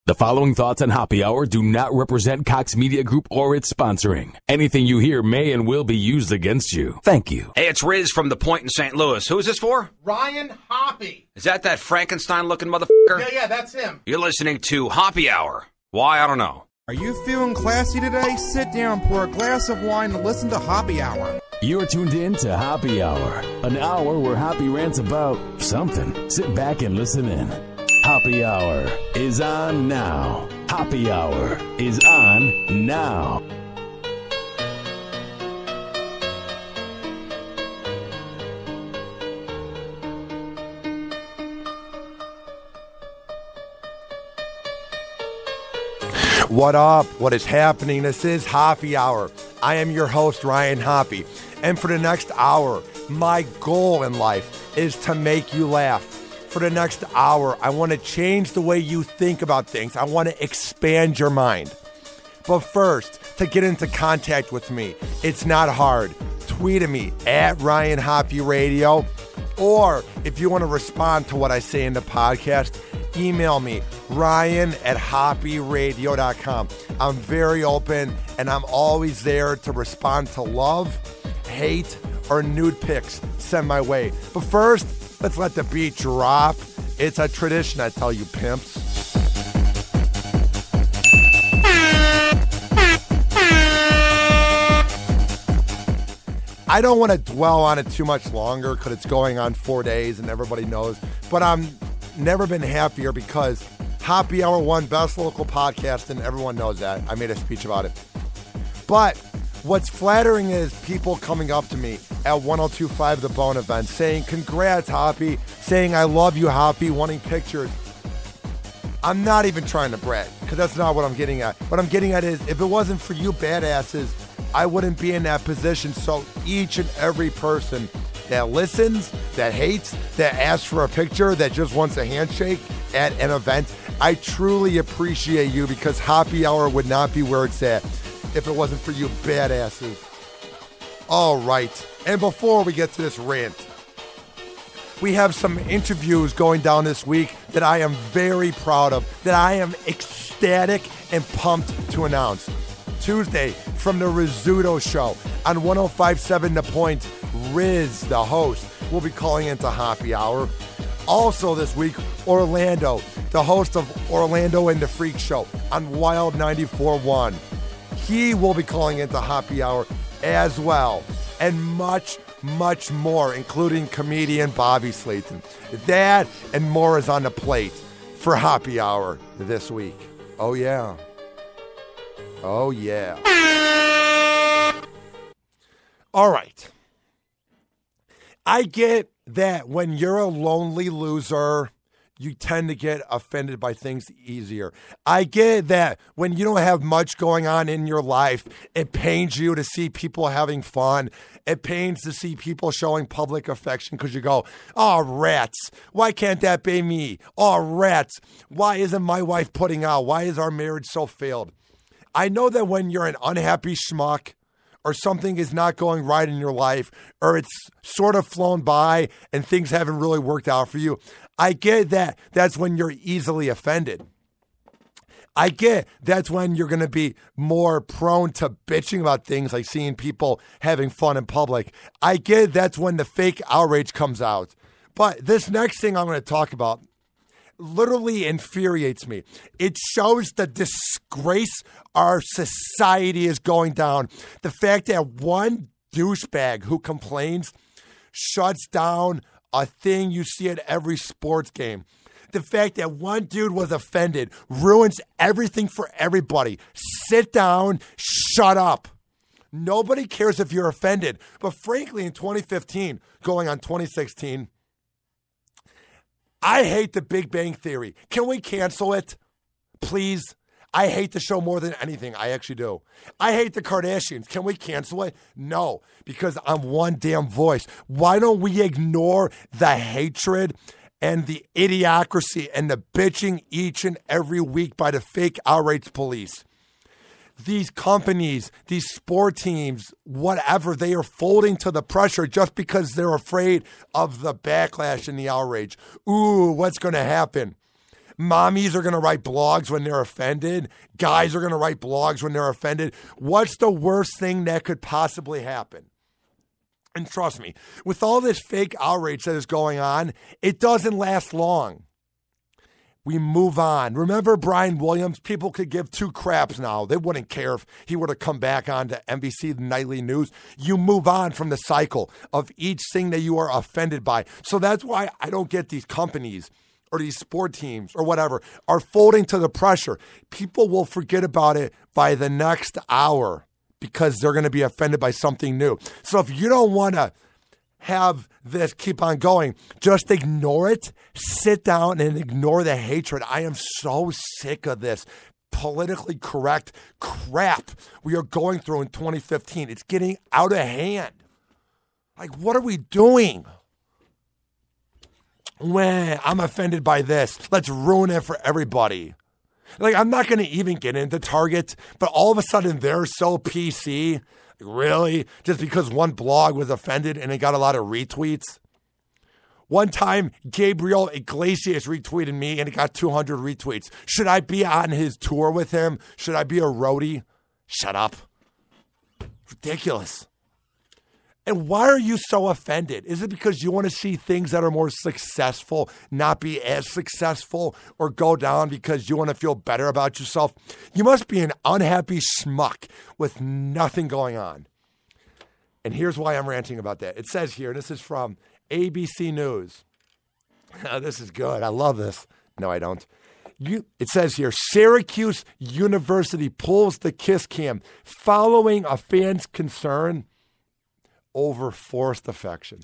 The following thoughts on Happy Hour do not represent Cox Media Group or its sponsoring. Anything you hear may and will be used against you. Thank you. Hey, it's Riz from The Point in St. Louis. Who is this for? Ryan Hoppy. Is that Frankenstein-looking motherfucker? Yeah, that's him. You're listening to Happy Hour. Why? I don't know. Are you feeling classy today? Sit down, pour a glass of wine, and listen to Happy Hour. You're tuned in to Happy Hour, an hour where Happy rants about something. Sit back and listen in. Happy Hour is on now. Happy Hour is on now. What up? What is happening? This is Happy Hour. I am your host, Ryan Hoppy. And for the next hour, my goal in life is to make you laugh. For the next hour, I want to change the way you think about things. I want to expand your mind. But first, to get into contact with me, it's not hard. Tweet at me at Ryan Hoppy Radio. Or if you want to respond to what I say in the podcast, email me, ryan@hoppyradio.com. I'm very open, and I'm always there to respond to love, hate, or nude pics sent my way. But first, let's let the beat drop. It's a tradition, I tell you, pimps. I don't want to dwell on it too much longer because it's going on 4 days and everybody knows. But I'm never been happier because Happy Hour won Best Local Podcast, and everyone knows that. I made a speech about it. But what's flattering is people coming up to me at 1025 The Bone event saying, congrats, Hoppy, saying, I love you, Hoppy, wanting pictures. I'm not even trying to brag because that's not what I'm getting at. What I'm getting at is if it wasn't for you badasses, I wouldn't be in that position. So each and every person that listens, that hates, that asks for a picture, that just wants a handshake at an event, I truly appreciate you because Happy Hour would not be where it's at if it wasn't for you badasses. All right. And before we get to this rant, we have some interviews going down this week that I am very proud of, that I am ecstatic and pumped to announce. Tuesday, from the Rizzuto Show on 105.7 The Point, Riz, the host, will be calling into Happy Hour. Also this week, Orlando, the host of Orlando and the Freak Show on Wild 94.1. He will be calling into Happy Hour as well. And much, much more, including comedian Bobby Slayton. That and more is on the plate for Happy Hour this week. Oh, yeah. Oh, yeah. All right. I get that when you're a lonely loser, you tend to get offended by things easier. I get that when you don't have much going on in your life, it pains you to see people having fun. It pains to see people showing public affection because you go, oh, rats, why can't that be me? Oh, rats, why isn't my wife putting out? Why is our marriage so failed? I know that when you're an unhappy schmuck or something is not going right in your life or it's sort of flown by and things haven't really worked out for you, I get that that's when you're easily offended. I get that's when you're going to be more prone to bitching about things like seeing people having fun in public. I get that's when the fake outrage comes out. But this next thing I'm going to talk about literally infuriates me. It shows the disgrace our society is going down. The fact that one douchebag who complains shuts down a thing you see at every sports game. The fact that one dude was offended ruins everything for everybody. Sit down, shut up. Nobody cares if you're offended. But frankly, in 2015, going on 2016, I hate the Big Bang Theory. Can we cancel it? Please? I hate the show more than anything. I actually do. I hate the Kardashians. Can we cancel it? No, because I'm one damn voice. Why don't we ignore the hatred and the idiocracy and the bitching each and every week by the fake outrage police? These companies, these sport teams, whatever, they are folding to the pressure just because they're afraid of the backlash and the outrage. Ooh, what's going to happen? Mommies are going to write blogs when they're offended. Guys are going to write blogs when they're offended. What's the worst thing that could possibly happen? And trust me, with all this fake outrage that is going on, it doesn't last long. We move on. Remember Brian Williams? People could give two craps now. They wouldn't care if he were to come back on to NBC Nightly News. You move on from the cycle of each thing that you are offended by. So that's why I don't get these companies or these sport teams or whatever are folding to the pressure. People will forget about it by the next hour because they're going to be offended by something new. So if you don't want to have this keep on going, just ignore it. Sit down and ignore the hatred. I am so sick of this politically correct crap we are going through in 2015. It's getting out of hand. Like, what are we doing? When I'm offended by this, let's ruin it for everybody. Like, I'm not going to even get into Target, but all of a sudden they're so PC. Really? Just because one blog was offended and it got a lot of retweets? One time, Gabriel Iglesias retweeted me and it got 200 retweets. Should I be on his tour with him? Should I be a roadie? Shut up. Ridiculous. And why are you so offended? Is it because you want to see things that are more successful not be as successful or go down because you want to feel better about yourself? You must be an unhappy schmuck with nothing going on. And here's why I'm ranting about that. It says here, this is from ABC News. This is good. I love this. No, I don't. It says here, Syracuse University pulls the kiss cam following a fan's concern over forced affection.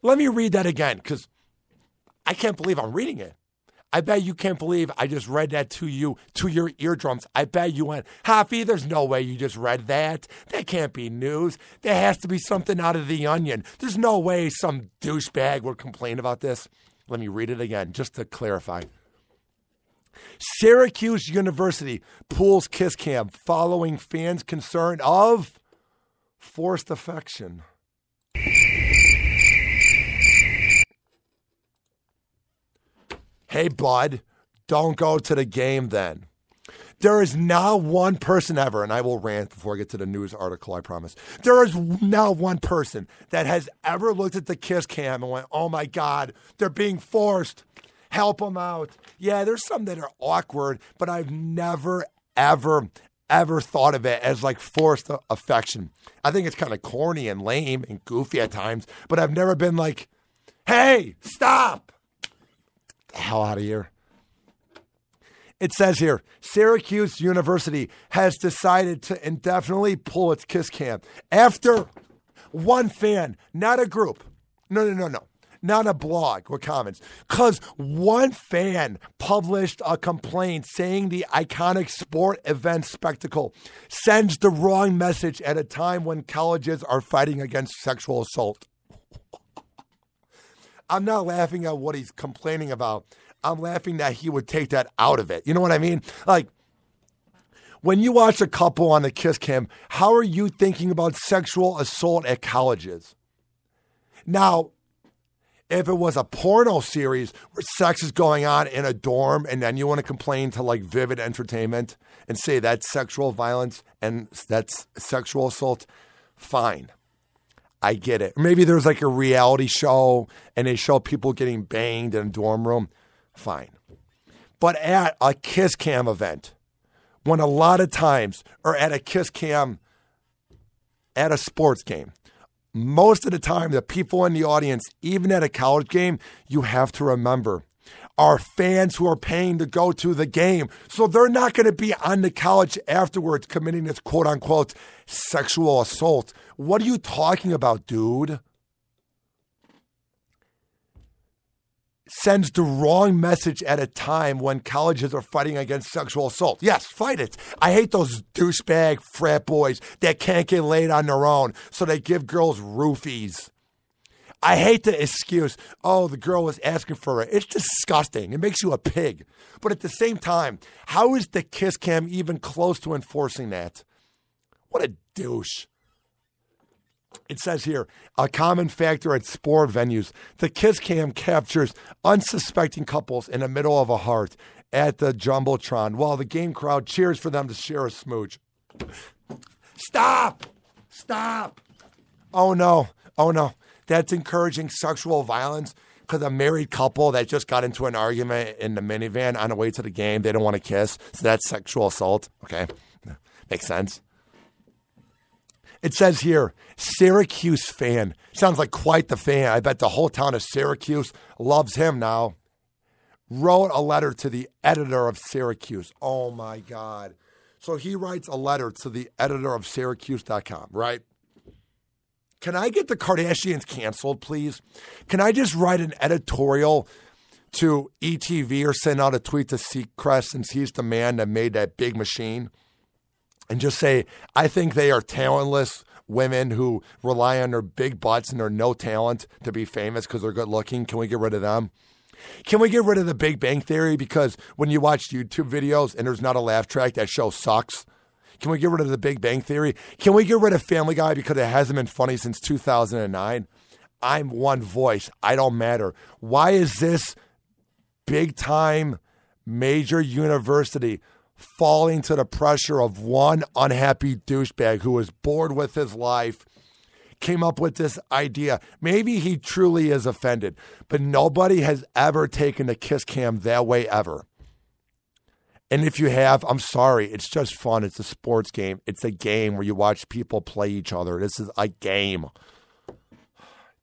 Let me read that again because I can't believe I'm reading it. I bet you can't believe I just read that to you, to your eardrums. I bet you went, Hoppy, there's no way you just read that. That can't be news. There has to be something out of The Onion. There's no way some douchebag would complain about this. Let me read it again just to clarify. Syracuse University pulls kiss cam following fans concerned of forced affection. Hey, bud, don't go to the game then. There is now one person ever, and I will rant before I get to the news article, I promise. There is now one person that has ever looked at the kiss cam and went, oh my God, they're being forced. Help them out. Yeah, there's some that are awkward, but I've never, ever thought of it as like forced affection. I think it's kind of corny and lame and goofy at times, but I've never been like, hey, stop. Get the hell out of here. It says here, Syracuse University has decided to indefinitely pull its kiss cam after one fan, not a group. No. Not a blog or comments. Because one fan published a complaint saying the iconic sport event spectacle sends the wrong message at a time when colleges are fighting against sexual assault. I'm not laughing at what he's complaining about. I'm laughing that he would take that out of it. You know what I mean? Like, when you watch a couple on the kiss cam, how are you thinking about sexual assault at colleges? Now, if it was a porno series where sex is going on in a dorm and then you want to complain to like Vivid Entertainment and say that's sexual violence and that's sexual assault, fine. I get it. Maybe there's like a reality show and they show people getting banged in a dorm room, fine. But at a kiss cam event, when a lot of times, or at a kiss cam at a sports game, most of the time, the people in the audience, even at a college game, you have to remember, are fans who are paying to go to the game. So they're not going to be on the couch afterwards committing this quote-unquote sexual assault. What are you talking about, dude? Sends the wrong message at a time when colleges are fighting against sexual assault. Yes, fight it. I hate those douchebag frat boys that can't get laid on their own, so they give girls roofies. I hate the excuse, oh, the girl was asking for it. It's disgusting. It makes you a pig. But at the same time, how is the kiss cam even close to enforcing that? What a douche. It says here, a common factor at sport venues. The kiss cam captures unsuspecting couples in the middle of a heart at the Jumbotron while the game crowd cheers for them to share a smooch. Stop! Stop! Oh, no. Oh, no. That's encouraging sexual violence because a married couple that just got into an argument in the minivan on the way to the game, they don't want to kiss. So that's sexual assault. Okay. Makes sense. It says here, Syracuse fan. Sounds like quite the fan. I bet the whole town of Syracuse loves him now. Wrote a letter to the editor of Syracuse. Oh, my God. So he writes a letter to the editor of Syracuse.com, right? Can I get the Kardashians canceled, please? Can I just write an editorial to ETV or send out a tweet to Seacrest since he's the man that made that big machine? And just say, I think they are talentless women who rely on their big butts and their no talent to be famous because they're good looking. Can we get rid of them? Can we get rid of the Big Bang Theory? Because when you watch YouTube videos and there's not a laugh track, that show sucks. Can we get rid of the Big Bang Theory? Can we get rid of Family Guy because it hasn't been funny since 2009? I'm one voice. I don't matter. Why is this big-time major university falling to the pressure of one unhappy douchebag who was bored with his life, came up with this idea? Maybe he truly is offended, but nobody has ever taken a kiss cam that way ever. And if you have, I'm sorry. It's just fun. It's a sports game. It's a game where you watch people play each other. This is a game.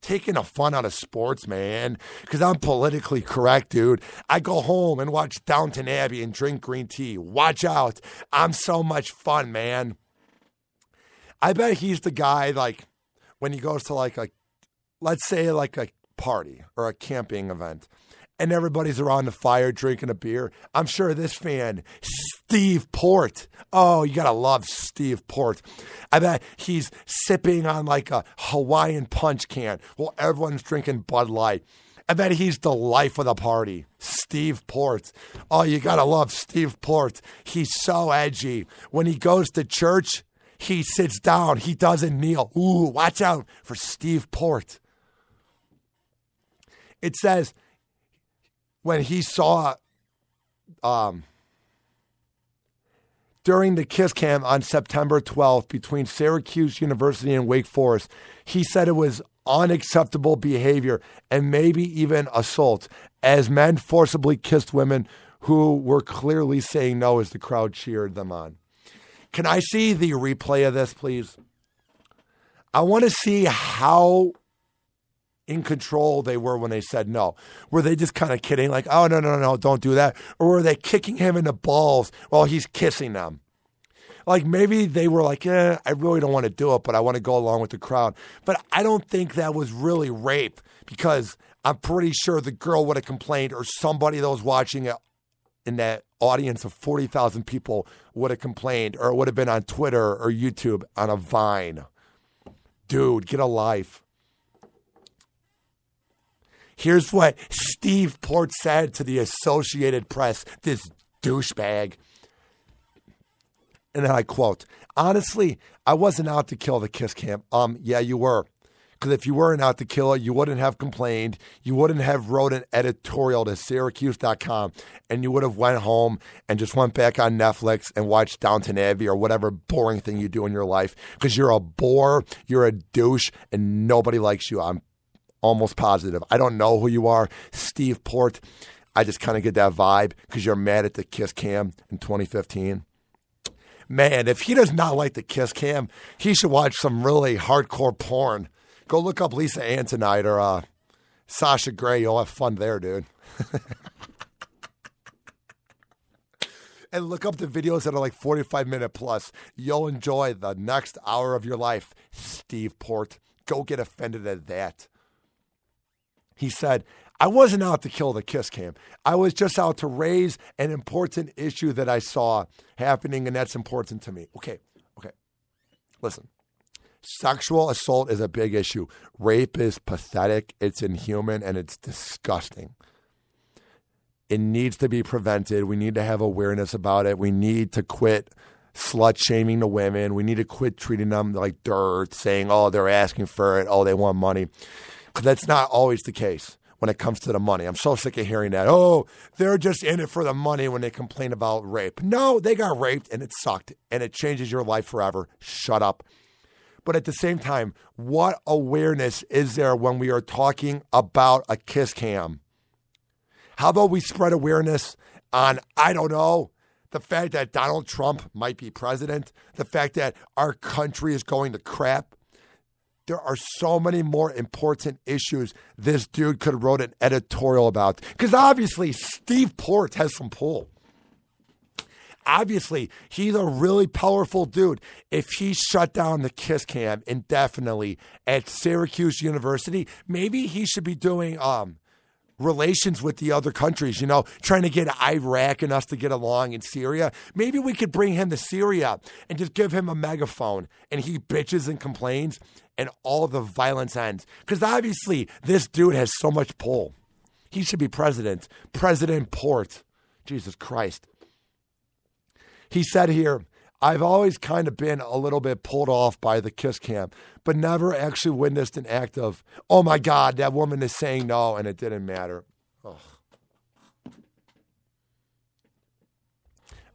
Taking the fun out of sports, man, because I'm politically correct, dude. I go home and watch Downton Abbey and drink green tea. Watch out. I'm so much fun, man. I bet he's the guy, like, when he goes to, like, let's say, like, a party or a camping event, and everybody's around the fire drinking a beer. I'm sure this fan, Steve Port. Oh, you got to love Steve Port. I bet he's sipping on like a Hawaiian punch can while everyone's drinking Bud Light. I bet he's the life of the party. Steve Port. Oh, you got to love Steve Port. He's so edgy. When he goes to church, he sits down. He doesn't kneel. Ooh, watch out for Steve Port. It says, when he saw during the kiss cam on September 12th between Syracuse University and Wake Forest, he said it was unacceptable behavior and maybe even assault as men forcibly kissed women who were clearly saying no as the crowd cheered them on. Can I see the replay of this, please? I want to see how in control they were when they said no. Were they just kind of kidding, like, oh, no, don't do that? Or were they kicking him in the balls while he's kissing them? Like, maybe they were like, I really don't want to do it, but I want to go along with the crowd. But I don't think that was really rape, because I'm pretty sure the girl would have complained, or somebody that was watching it in that audience of 40,000 people would have complained, or it would have been on Twitter or YouTube on a Vine. Dude, get a life. Here's what Steve Port said to the Associated Press, this douchebag. And then I quote, honestly, I wasn't out to kill the kiss cam. Yeah, you were. Because if you weren't out to kill it, you wouldn't have complained. You wouldn't have wrote an editorial to Syracuse.com, and you would have went home and just went back on Netflix and watched Downton Abbey or whatever boring thing you do in your life. Because you're a bore, you're a douche, and nobody likes you. I'm almost positive. I don't know who you are, Steve Port. I just kind of get that vibe because you're mad at the kiss cam in 2015. Man, if he does not like the kiss cam, he should watch some really hardcore porn. Go look up Lisa Antonite or Sasha Grey. You'll have fun there, dude. And look up the videos that are like 45-minute plus. You'll enjoy the next hour of your life, Steve Port. Go get offended at that. He said, I wasn't out to kill the kiss cam. I was just out to raise an important issue that I saw happening, and that's important to me. Okay. Listen, sexual assault is a big issue. Rape is pathetic, it's inhuman, and it's disgusting. It needs to be prevented. We need to have awareness about it. We need to quit slut-shaming the women. We need to quit treating them like dirt, saying, oh, they're asking for it, oh, they want money. Because that's not always the case when it comes to the money. I'm so sick of hearing that. Oh, they're just in it for the money when they complain about rape. No, they got raped, and it sucked, and it changes your life forever. Shut up. But at the same time, what awareness is there when we are talking about a kiss cam? How about we spread awareness on, I don't know, the fact that Donald Trump might be president, the fact that our country is going to crap. There are so many more important issues this dude could have wrote an editorial about. Because obviously, Steve Port has some pull. Obviously, he's a really powerful dude. If he shut down the kiss cam indefinitely at Syracuse University, maybe he should be doing relations with the other countries, trying to get Iraq and us to get along in Syria. Maybe we could bring him to Syria and just give him a megaphone and he bitches and complains and all the violence ends. Because obviously this dude has so much pull. He should be president. President Port. Jesus Christ. He said here, I've always kind of been a little bit pulled off by the kiss cam, but never actually witnessed an act of, oh my God, that woman is saying no, and it didn't matter. Ugh.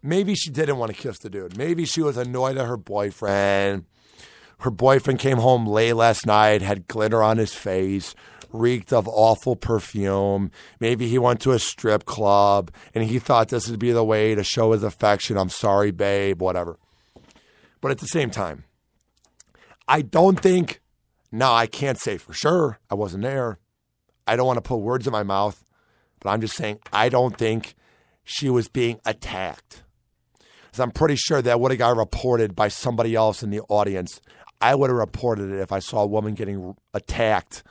Maybe she didn't want to kiss the dude. Maybe she was annoyed at her boyfriend. Her boyfriend came home late last night, had glitter on his face, reeked of awful perfume. Maybe he went to a strip club and he thought this would be the way to show his affection. I'm sorry, babe, whatever. But at the same time, I don't think, now I can't say for sure, I wasn't there. I don't want to put words in my mouth, but I'm just saying I don't think she was being attacked. Because I'm pretty sure that would have got reported by somebody else in the audience. I would have reported it if I saw a woman getting attacked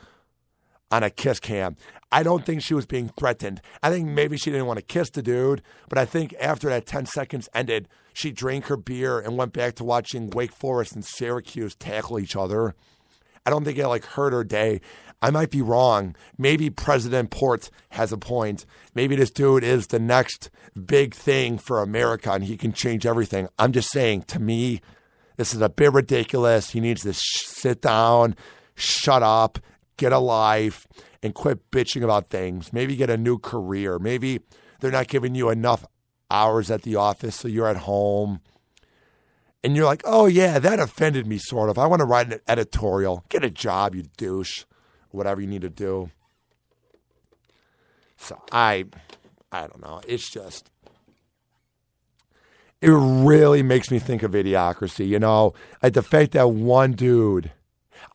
on a kiss cam. I don't think she was being threatened. I think maybe she didn't want to kiss the dude, but I think after that 10 seconds ended, she drank her beer and went back to watching Wake Forest and Syracuse tackle each other. I don't think it hurt her day. I might be wrong. Maybe President Port has a point. Maybe this dude is the next big thing for America and he can change everything. I'm just saying, to me, this is a bit ridiculous. He needs to sit down, shut up, get a life, and quit bitching about things. Maybe get a new career. Maybe they're not giving you enough hours at the office, so you're at home. And you're like, oh, yeah, that offended me, sort of. I want to write an editorial. Get a job, you douche. Whatever you need to do. So I don't know. It's just, it really makes me think of Idiocracy. Like the fact that one dude,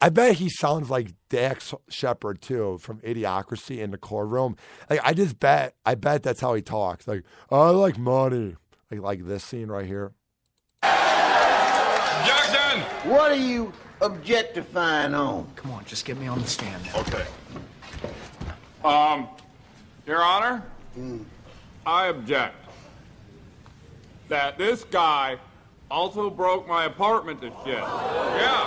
I bet he sounds like Dax Shepard too from Idiocracy in the courtroom. I bet that's how he talks. Like, oh, I like money. Like this scene right here. Objection! What are you objectifying on? Come on, just get me on the stand now. Okay. Your Honor, I object that this guy also broke my apartment to shit. Yeah.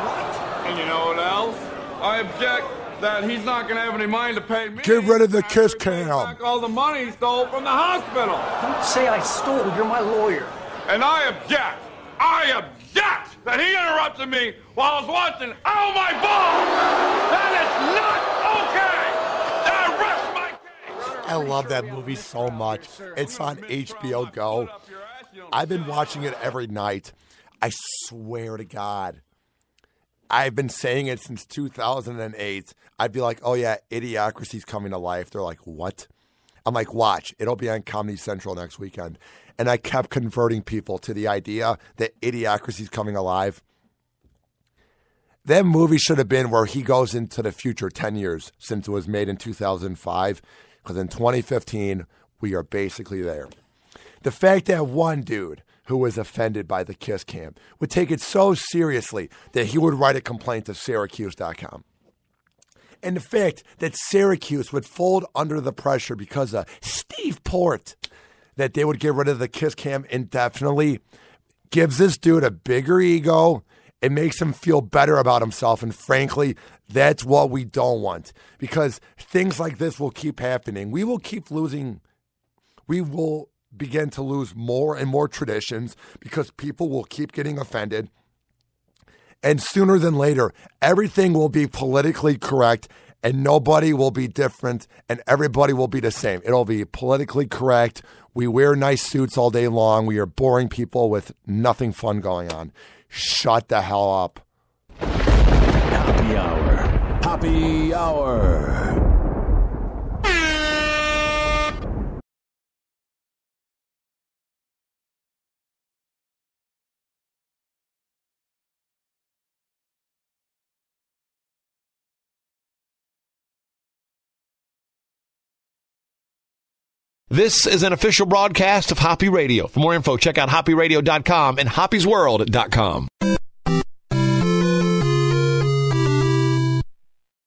What? And you know what else? I object that he's not going to have any money to pay me. Get rid of the kiss cam. Back all the money he stole from the hospital. Don't say I stole. You're my lawyer. And I object that he interrupted me while I was watching Oh My Balls! That is not okay! I rest my case! I love that movie so much. It's on HBO Go. I've been watching it every night. I swear to God. I've been saying it since 2008. I'd be like, oh yeah, Idiocracy's coming to life. They're like, what? I'm like, watch. It'll be on Comedy Central next weekend. And I kept converting people to the idea that Idiocracy's coming alive. That movie should have been where he goes into the future 10 years since it was made in 2005. Because in 2015, we are basically there. The fact that one dude who was offended by the kiss cam would take it so seriously that he would write a complaint to Syracuse.com. And the fact that Syracuse would fold under the pressure because of Steve Port, that they would get rid of the kiss cam indefinitely, gives this dude a bigger ego. It makes him feel better about himself. And frankly, that's what we don't want. Because things like this will keep happening. We will keep losing. We will begin to lose more and more traditions because people will keep getting offended. And sooner than later, everything will be politically correct and nobody will be different and everybody will be the same. It'll be politically correct. We wear nice suits all day long. We are boring people with nothing fun going on. Shut the hell up. Happy Hour. Happy Hour. This is an official broadcast of Hoppy Radio. For more info, check out hoppyradio.com and hoppysworld.com.